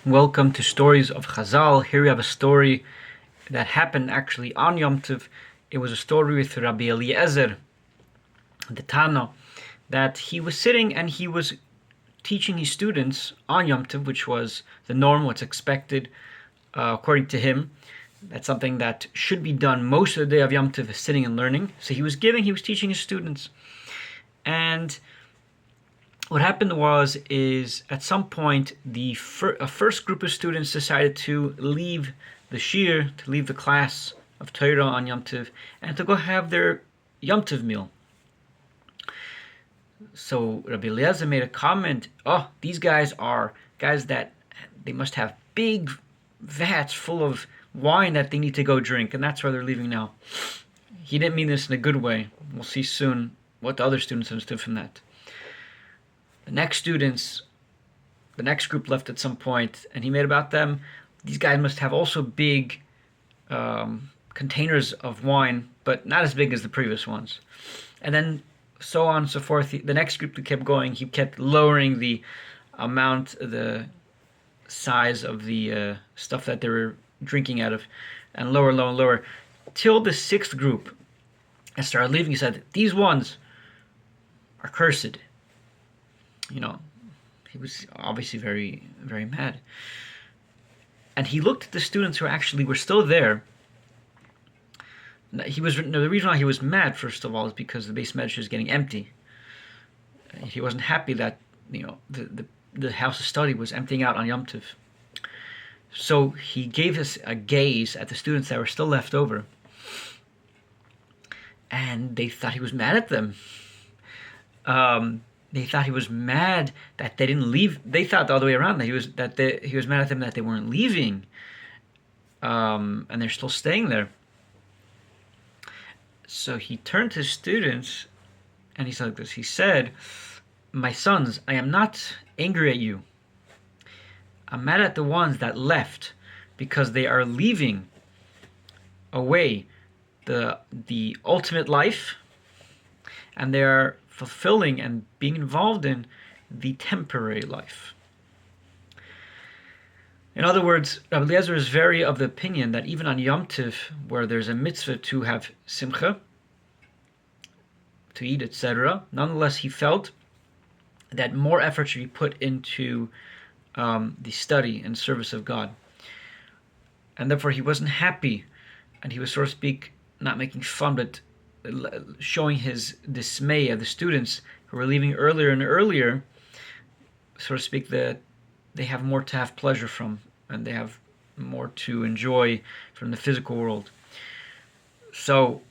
Welcome to Stories of Chazal. Here we have a story that happened actually on Yom Tov. It was a story with Rabbi Eliezer, the Tana, that he was sitting and he was teaching his students on Yom Tov, which was the norm, what's expected according to him. That's something that should be done most of the day of Yom Tov, is sitting and learning. So he was teaching his students. And what happened is at some point a first group of students decided to leave the shir, to leave the class of Torah on Yom Tov, and to go have their Yom Tov meal. So Rabbi Eliezer made a comment, these guys are guys that they must have big vats full of wine that they need to go drink, and that's why they're leaving now. He didn't mean this in a good way. We'll see soon what the other students understood from that. The next group left at some point, and he made about them, these guys must have also big containers of wine, but not as big as the previous ones. And then so on and so forth. The next group that kept going, he kept lowering the amount, the size of the stuff that they were drinking out of, and lower, till the sixth group and started leaving. He said, these ones are cursed. He was obviously very, very mad. And he looked at the students who actually were still there. The reason why he was mad, first of all, is because the base medrash is getting empty. He wasn't happy that the house of study was emptying out on Yom Tov. So he gave us a gaze at the students that were still left over, and they thought he was mad at them. They thought he was mad that they didn't leave. They thought the other way around, that he was mad at them that they weren't leaving, and they're still staying there. So he turned to his students, and he said like this. He said, "My sons, I am not angry at you. I'm mad at the ones that left because they are leaving away the ultimate life, and they are fulfilling and being involved in the temporary life." In other words, Rabbi Eliezer is very of the opinion that even on Yom Tov, where there's a mitzvah to have simcha, to eat, etc., nonetheless he felt that more effort should be put into the study and service of God. And therefore he wasn't happy, and he was, so to speak, not making fun, but showing his dismay of the students who were leaving earlier and earlier, so to speak, that they have more to have pleasure from, and they have more to enjoy from the physical world. So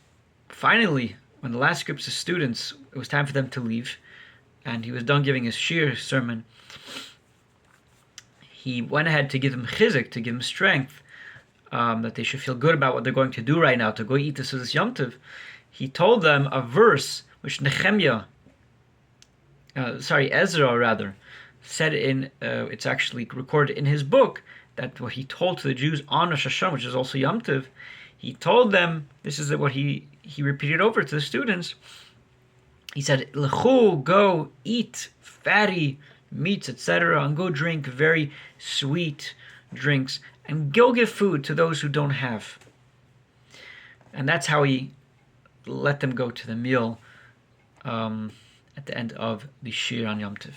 finally, when the last groups of students, it was time for them to leave, and he was done giving his shir sermon, he went ahead to give them chizuk, to give them strength, that they should feel good about what they're going to do right now, to go eat this Yom Tov. He told them a verse which Ezra said it's actually recorded in his book, that what he told to the Jews on Rosh Hashanah, which is also Yom Tov, he told them, this is what he repeated over to the students. He said, "Lechu, go eat fatty meats, etc., and go drink very sweet drinks, and go give food to those who don't have." And that's how he let them go to the meal at the end of the shir on Yom Tov.